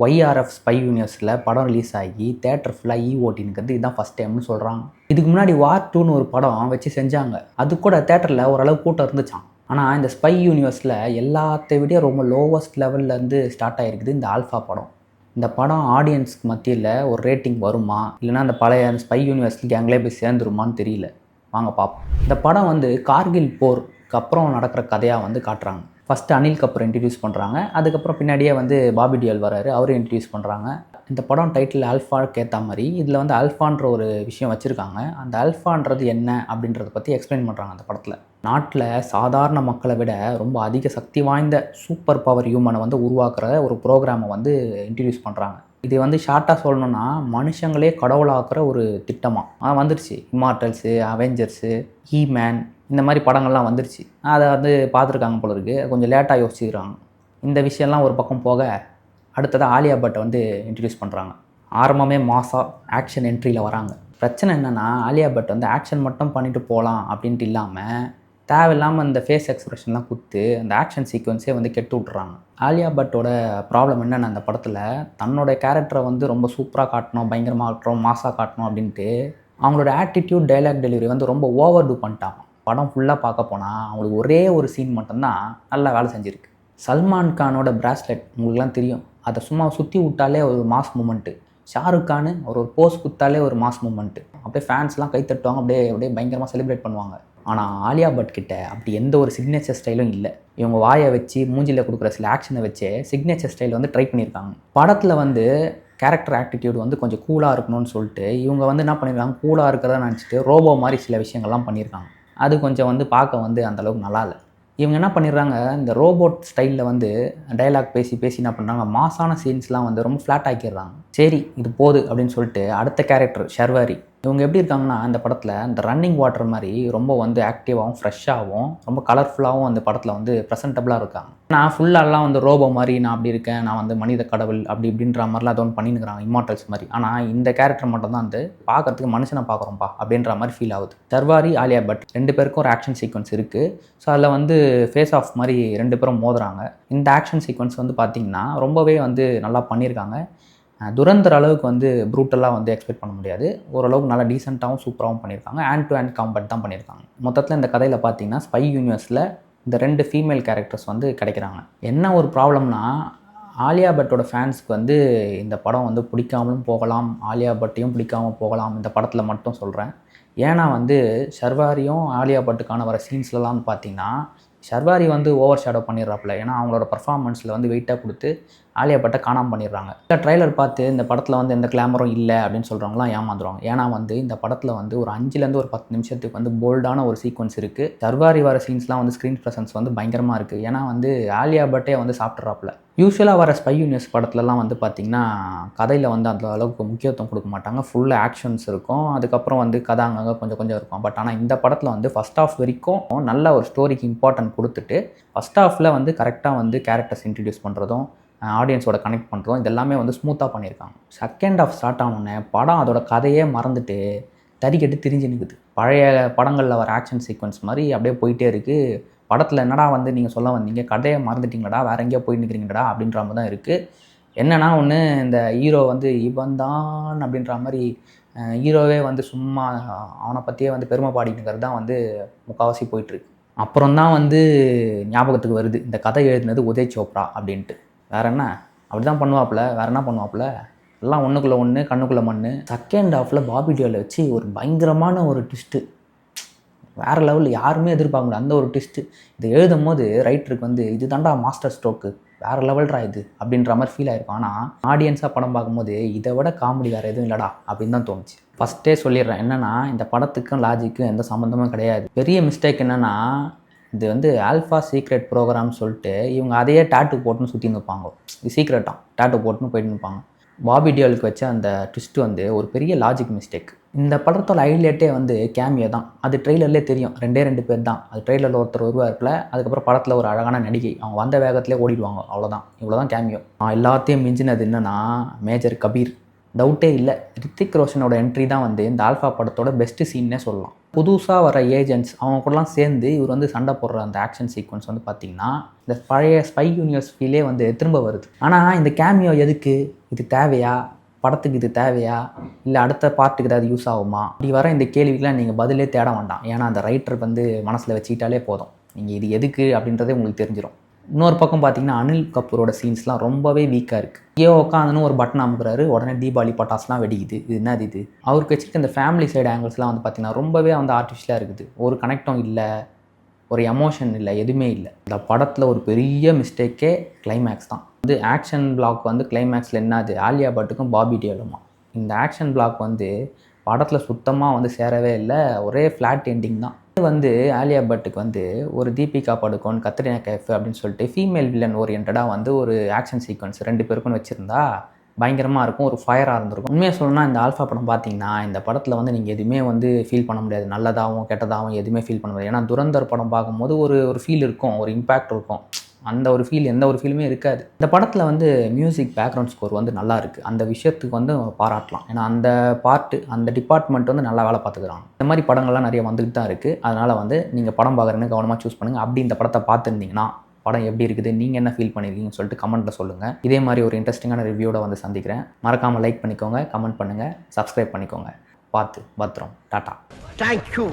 ஒய்ஆர்எஃப் spy யூனிவர்ஸில் படம் release ஆகி தேட்டர் ஃபுல்லாக ஓட்டினுக்கிறது இதுதான் ஃபஸ்ட் டைம்னு சொல்கிறாங்க. இதுக்கு முன்னாடி வார் 2ன்னு ஒரு படம் வச்சு செஞ்சாங்க. அது கூட தேட்டரில் ஓரளவு கூட்டம் இருந்துச்சான். ஆனால் இந்த ஸ்பை யூனிவர்ஸில் எல்லாத்தை விட ரொம்ப லோவஸ்ட் லெவல்லேருந்து ஸ்டார்ட் ஆகிருக்குது இந்த ஆல்ஃபா படம். இந்த படம் ஆடியன்ஸ்க்கு மத்தியில் ஒரு ரேட்டிங் வருமா, இல்லைனா அந்த பழைய ஸ்பை யூனிவர்ஸ்க்கு கேங்லேயே போய் சேர்ந்துருமான்னு தெரியல. வாங்க பார்ப்போம். இந்த படம் கார்கில் போருக்கு அப்புறம் நடக்கிற கதையாக காட்டுறாங்க. ஃபஸ்ட்டு அனில் கபூர் இன்ட்ரடியூஸ் பண்ணுறாங்க. அதுக்கப்புறம் பின்னாடியே பாபி டியோல் வராரு, அவரும் இன்ட்ரடியூஸ் பண்ணுறாங்க. இந்த படம் டைட்டில் ஆல்ஃபாவுக்கு ஏற்ற மாதிரி இதில் ஆல்ஃபான்ற ஒரு விஷயம் வச்சுருக்காங்க. அந்த ஆல்ஃபான்றது என்ன அப்படின்றத பற்றி எக்ஸ்பிளைன் பண்ணுறாங்க அந்த படத்தில். நாட்டில் சாதாரண மக்களை விட ரொம்ப அதிக சக்தி வாய்ந்த சூப்பர் பவர் ஹியூமனை உருவாக்குற ஒரு ப்ரோக்ராமை இன்ட்ரடியூஸ் பண்ணுறாங்க. இது ஷார்ட்டாக சொல்லணுன்னா மனுஷங்களே கடவுளாக்குற ஒரு திட்டமாக வந்துருச்சு. இம்மார்டல்ஸு, அவெஞ்சர்ஸு, ஹீமேன் இந்த மாதிரி படங்கள்லாம் வந்துருச்சு. அதை பார்த்துருக்காங்க போல இருக்குது. கொஞ்சம் லேட்டாக யோசிச்சுக்கிறாங்க. இந்த விஷயம்லாம் ஒரு பக்கம் போக அடுத்ததாக ஆலியா பட்டை இன்ட்ரடியூஸ் பண்ணுறாங்க. ஆரம்பமே மாஸாக ஆக்ஷன் என்ட்ரியில் வராங்க. பிரச்சனை என்னென்னா ஆலியா பட் ஆக்ஷன் மட்டும் பண்ணிட்டு போகலாம் அப்படின்ட்டு இல்லாமல் தேவையில்லாமல் இந்த ஃபேஸ் எக்ஸ்ப்ரெஷன்லாம் கொடுத்து அந்த ஆக்ஷன் சீக்வன்ஸே கெட்டு விட்றாங்க. ஆலியா பட்டோட ப்ராப்ளம் என்னென்ன, அந்த படத்தில் தன்னோட கேரக்டரை ரொம்ப சூப்பராக காட்டணும், பயங்கரமாக காட்டணும், மாஸாக காட்டணும் அப்படின்ட்டு அவங்களோட ஆட்டிடியூட், டைலாக் டெலிவரி ரொம்ப ஓவர் டூ பண்ணிட்டாங்க. படம் ஃபுல்லாக பார்க்க போனால் அவங்களுக்கு ஒரே ஒரு சீன் மட்டும்தான் நல்லா வேலை செஞ்சுருக்கு. சல்மான் கானோட பிராஸ்லெட் உங்களுக்குலாம் தெரியும். அதை சும்மா சுற்றி விட்டாலே ஒரு மாஸ் மூமெண்ட்டு. ஷாருக் கான் ஒரு போஸ் குத்தாலே ஒரு மாஸ் மூமெண்ட்டு. அப்படியே ஃபேன்ஸ்லாம் கை தட்டுவாங்க, அப்படியே அப்படியே பயங்கரமாக செலிப்ரேட் பண்ணுவாங்க. ஆனால் ஆலியா பட் கிட்ட அப்படி எந்த ஒரு சிக்னேச்சர் ஸ்டைலும் இல்லை. இவங்க வாயை வச்சு மூஞ்சியில் கொடுக்குற சில ஆக்ஷனை வச்சே சிக்னேச்சர் ஸ்டைல் ட்ரை பண்ணியிருக்காங்க. படத்தில் கேரக்டர் ஆட்டிடியூட் கொஞ்சம் கூலாக இருக்கணும்னு சொல்லிட்டு இவங்க என்ன பண்ணியிருக்காங்க, கூலாக இருக்கிறத நினச்சிட்டு ரோபோ மாதிரி சில விஷயங்கள்லாம் பண்ணியிருக்காங்க. அது கொஞ்சம் பார்க்க அந்தளவுக்கு நல்லா இல்லை. இவங்க என்ன பண்ணிடுறாங்க, இந்த ரோபோட் ஸ்டைலில் டைலாக் பேசி என்ன பண்ணுறாங்க, மாசான சீன்ஸ்லாம் ரொம்ப ஃப்ளாட் ஆக்கிடுறாங்க. சரி இது போகுது அப்படின்னு சொல்லிட்டு அடுத்த கேரக்டர் ஷர்வாரி, இவங்க எப்படி இருக்காங்கன்னா அந்த படத்தில் இந்த ரன்னிங் வாட்டர் மாதிரி ரொம்ப ஆக்டிவாகவும் ஃப்ரெஷ்ஷாகவும் ரொம்ப கலர்ஃபுல்லாகவும் அந்த படத்தில் ப்ரெசென்டபுளாக இருக்காங்க. நான் ஃபுல்லாலாம் ரோபோ மாதிரி நான் அப்படி இருக்கேன், நான் மனித கடவுள் அப்படி இப்படின்ற மாதிரிலாம் அதை பண்ணினுக்கிறாங்க, இம்மார்டல்ஸ் மாதிரி. ஆனால் இந்த கேரக்டர் மட்டும் தான் பார்க்கறதுக்கு மனுஷனை பார்க்குறோம்ப்பா அப்படின்ற மாதிரி ஃபீல் ஆகுது. ஷர்வாரி, ஆலியா பட் 2 பேருக்கும் ஒரு ஆக்ஷன் சீக்வன்ஸ் இருக்குது. ஸோ அதில் ஃபேஸ் ஆஃப் மாதிரி 2 பேரும் மோதுறாங்க. இந்த ஆக்ஷன் சீக்வன்ஸ் பார்த்திங்கன்னா ரொம்பவே நல்லா பண்ணியிருக்காங்க. துரந்தர் அளவுக்கு ப்ரூட்டலாக எக்ஸ்பெக்ட் பண்ண முடியாது. ஓரளவுக்கு நல்லா டீசெண்டாகவும் சூப்பராகவும் பண்ணியிருக்காங்க. ஹேண்ட் டு ஹேண்ட் காம்பேட் தான் பண்ணியிருக்காங்க. மொத்தத்தில் இந்த கதையில் பார்த்தீங்கன்னா ஸ்பை யூனிவர்ஸில் இந்த 2 ஃபீமேல் கேரக்டர்ஸ் கிடைக்கிறாங்க. என்ன ஒரு ப்ராப்ளம்னா, ஆலியா பட்டோட ஃபேன்ஸ்க்கு இந்த படம் பிடிக்காமலும் போகலாம், ஆலியா பட்டையும் பிடிக்காமல் போகலாம். இந்த படத்தில் மட்டும் சொல்கிறேன். ஏன்னா ஷர்வாரியும் ஆலியா பட்டுக்கான வர சீன்ஸ்லலாம் பார்த்தீங்கன்னா ஷர்வாரி ஓவர் ஷேடோ பண்ணிடுறாப்புல. ஏன்னா அவங்களோட பர்ஃபார்மன்ஸில் வெயிட்டாக கொடுத்து ஆலியா பட்டை காணாமல் பண்ணிடுறாங்க. இந்த ட்ரைலர் பார்த்து இந்த படத்தில் எந்த கிளாமரும் இல்லை அப்படின்னு சொல்கிறவங்களாம் ஏமாந்துருவாங்க. ஏன்னா இந்த படத்தில் ஒரு 5லேருந்து ஒரு 10 நிமிஷத்துக்கு போல்டான ஒரு சீக்வன்ஸ் இருக்குது. ஷர்வாரி வர சீன்ஸ்லாம் ஸ்க்ரீன் ப்ரெசன்ஸ் பயங்கரமாக இருக்குது. ஏன்னா ஆலியா பட்டே சாப்பிட்றாப்புல. யூஸ்வலாக வர ஸ்பை யூனிவர்ஸ் படத்துலலாம் பார்த்திங்கன்னா கதையில் அந்த அளவுக்கு முக்கியத்துவம் கொடுக்க மாட்டாங்க. ஃபுல்லாக ஆக்ஷன்ஸ் இருக்கும். அதுக்கப்புறம் கதை அங்கங்கே கொஞ்சம் இருக்கும். பட் ஆனால் இந்த படத்தில் ஃபஸ்ட் ஹாஃப் வரைக்கும் நல்ல ஒரு ஸ்டோரிக்கு இம்பார்ட்டன்ட் கொடுத்துட்டு ஃபஸ்ட் ஹாஃபில் கரெக்டாக கேரக்டர்ஸ் இன்ட்ரடியூஸ் பண்ணுறதும் ஆடியன்ஸோட கனெக்ட் பண்ணுறதும் இதெல்லாமே ஸ்மூத்தாக பண்ணியிருக்காங்க. செகண்ட் ஹாஃப் ஸ்டார்ட் ஆனோடனே படம் அதோட கதையே மறந்துட்டு தறிக்கட்டு திரிஞ்சு நிற்குது. பழைய படங்களில் வர ஆக்ஷன் சீக்வன்ஸ் மாதிரி அப்படியே போயிட்டே இருக்குது. படத்தில் என்னடா நீங்கள் சொல்ல வந்தீங்க, கதையை மறந்துட்டீங்களடா, வேற எங்கேயோ போய் நிற்கிறீங்கடா அப்படின்ற மாதிரி தான் இருக்குது. என்னன்னா ஒன்று, இந்த ஹீரோ இவன் தான் அப்படின்ற மாதிரி ஹீரோவே சும்மா அவனை பற்றியே பெருமை பாடிக்கிறது தான் முக்கால்வாசி போயிட்டுருக்கு. அப்புறம் தான் ஞாபகத்துக்கு வருது இந்த கதை எழுதினது உதய் சோப்ரா அப்படின்ட்டு. வேறு என்ன அப்படி தான் பண்ணுவாப்புல, வேறு என்ன பண்ணுவாப்புல, எல்லாம் ஒன்றுக்குள்ளே ஒன்று கண்ணுக்குள்ளே மண். செகண்ட் ஹாஃபில் பாபி டியோலை வச்சு ஒரு பயங்கரமான ஒரு ட்விஸ்ட்டு, வேறு லெவலில் யாருமே எதிர்பார்க்க முடியாது அந்த ஒரு ட்விஸ்ட்டு. இதை எழுதும் போது ரைட்டருக்கு இது தாண்டா மாஸ்டர் ஸ்ட்ரோக்கு, வேறு லெவல்ரா இது அப்படின்ற மாதிரி ஃபீல் ஆகிருக்கும். ஆனால் ஆடியன்ஸாக படம் பார்க்கும்போது இதை விட காமெடி வேறு எதுவும் இல்லைடா அப்படின்னு தான் தோணுச்சு. ஃபஸ்ட்டே சொல்லிடுறேன், என்னென்னா இந்த படத்துக்கும் லாஜிக்கும் எந்த சம்மந்தமும் கிடையாது. பெரிய மிஸ்டேக் என்னென்னா, இது ஆல்ஃபா சீக்ரெட் ப்ரோக்ராம்னு சொல்லிட்டு இவங்க அதையே டேட்டு போட்டுன்னு சுற்றின்னு இருப்பாங்க. இது சீக்ரெட்டாக டேட்டு போட்டுன்னு போயிட்டு இருப்பாங்க. பாபி டியோலுக்கு வச்ச அந்த ட்விஸ்ட்டு ஒரு பெரிய லாஜிக் மிஸ்டேக். இந்த படத்தோட ஹைலைட்டே கேமியோ தான். அது ட்ரெய்லர்லேயே தெரியும், 2 பேர் தான். அது ட்ரெய்லரில் ஒருத்தர் வருவார்ல, அதுக்கப்புறம் படத்தில் ஒரு அழகான நடிகை, அவங்க வந்த வேகத்திலே ஓடிடுவாங்க. அவ்வளோதான், இவ்வளோதான் கேமியோ. எல்லாத்தையும் மிஞ்சினது என்னென்னா மேஜர் கபீர். டவுட்டே இல்லை. ரித்திக் ரோஷனோட என்ட்ரி தான் வந்து இந்த ஆல்ஃபா படத்தோட பெஸ்ட் சீன்னே சொல்லலாம். புதுசாக வர ஏஜென்ட்ஸ் அவங்க கூடலாம் சேர்ந்து இவர் வந்து சண்டை போடுற அந்த ஆக்ஷன் சீக்வன்ஸ் வந்து பார்த்திங்கன்னா இந்த பழைய ஸ்பை யூனிவர்ஸ் ஃபீலே வந்து திரும்ப வருது. ஆனால் இந்த கேமியோ எதுக்கு? இது தேவையா? படத்துக்கு இது தேவையா? இல்லை அடுத்த பார்ட்டுக்கு ஏதாவது யூஸ் ஆகுமா? இப்படி வர இந்த கேள்விக்கெலாம் நீங்கள் பதிலே தேட வேண்டாம். ஏன்னா அந்த ரைட்டர் வந்து மனசில் வச்சுக்கிட்டாலே போதும். நீங்கள் இது எதுக்கு அப்படின்றதே உங்களுக்கு தெரிஞ்சிடும். இன்னொரு பக்கம் பார்த்தீங்கன்னா அனில் கபூரோட சீன்ஸ்லாம் ரொம்பவே வீக்காக இருக்குது. ஏன் உட்காந்துன்னு ஒரு பட்டன் அமுக்குறாரு, உடனே தீபாவளி பட்டாசுலாம் வெடிக்குது. இது என்னது இது? அவருக்கு வச்சுட்டு இந்த ஃபேமிலி சைடு ஆங்கிள்ஸ்லாம் வந்து பார்த்திங்கன்னா ரொம்பவே வந்து ஆர்டிஃபிஷியலாக இருக்குது. ஒரு கனெக்டும் இல்லை, ஒரு எமோஷன் இல்லை, எதுவுமே இல்லை. இந்த படத்தில் ஒரு பெரிய மிஸ்டேக்கே கிளைமேக்ஸ் தான். வந்து ஆக்ஷன் பிளாக் வந்து கிளைமேக்ஸில் என்னது ஆலியா பட்டுக்கும் பாபி டியோலுமா. இந்த ஆக்ஷன் பிளாக் வந்து படத்தில் சுத்தமாக வந்து சேரவே இல்லை. ஒரே ஃப்ளாட் எண்டிங் தான். வந்து ஆலியா பட்டுக்கு வந்து ஒரு தீபிகா படுகோன், கத்ரினா கைஃப் அப்படின்னு சொல்லிட்டு ஃபீமேல் வில்லன் ஓரியன்டாக வந்து ஒரு ஆக்ஷன் சீக்வன்ஸ் 2 பேருக்குன்னு வச்சுருந்தா பயங்கரமாக இருக்கும், ஒரு ஃபயராக இருந்திருக்கும். உண்மையாக சொல்லணும்னா இந்த ஆல்ஃபா படம் பார்த்தீங்கன்னா இந்த படத்தில் வந்து நீங்கள் எதுவுமே வந்து ஃபீல் பண்ண முடியாது. நல்லதாகவும் கெட்டதாகவும் எதுவுமே ஃபீல் பண்ண முடியாது. ஏன்னா துரந்தர் படம் பார்க்கும்போது ஒரு ஃபீல் இருக்கும், ஒரு இம்பேக்ட் இருக்கும். அந்த ஒரு ஃபீல் எந்த ஒரு ஃபீலுமே இருக்காது. இந்த படத்தில் வந்து மியூசிக் பேக்ரவுண்ட் ஸ்கோர் வந்து நல்லா இருக்குது. அந்த விஷயத்துக்கு வந்து பாராட்டலாம். ஏன்னா அந்த அந்த டிபார்ட்மெண்ட் வந்து நல்லா வேலை பார்த்துக்கிறாங்க. இந்த மாதிரி படங்கள்லாம் நிறைய வந்துட்டு தான் இருக்குது. அதனால் வந்து நீங்கள் படம் பார்க்குறேன்னு கவனமாக சூஸ் பண்ணுங்கள். அப்படி இந்த படத்தை பார்த்துருந்தீங்கன்னா படம் எப்படி இருக்குது, நீங்கள் என்ன ஃபீல் பண்ணியிருக்கீங்கன்னு சொல்லிட்டு கமெண்ட்டில் சொல்லுங்கள். இதே மாதிரி ஒரு இன்ட்ரெஸ்டிங்கான ரிவ்யூவோட வந்து சந்திக்கிறேன். மறக்காமல் லைக் பண்ணிக்கோங்க, கமெண்ட் பண்ணுங்கள், சப்ஸ்கிரைப் பண்ணிக்கோங்க. பார்த்து பத்திரம். டாட்டா. தேங்க்யூ.